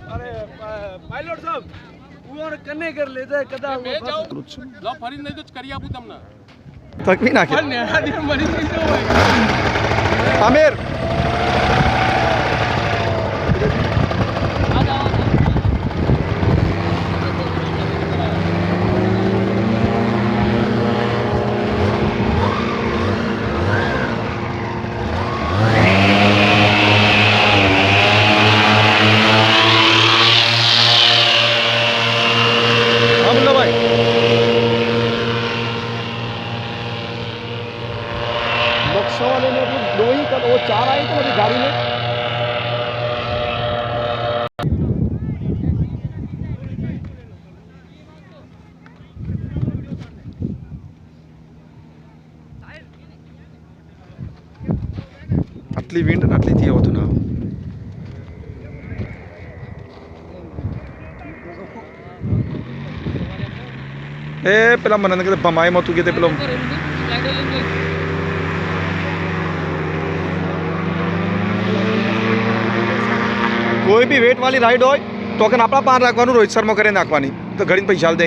अरे पायलट साहब ઉવાર કને કર લેતા કદા લો ફરી નહીં તો કરી આપું તમને તકવી નાખે પણ નેહાદી મરી ગઈ તો હોય આમિર वाले ने भी दो ही कर वो चार आए थे मेरी गाड़ी में आटली विंड आटली थी होतो ना ए पेला मन के बमाए मत के पेलो कोई भी वेट वाली राइड हो तो अपना पान रखवा रोहित शर्मा करे नाखवानी तो घड़ी पैसा दे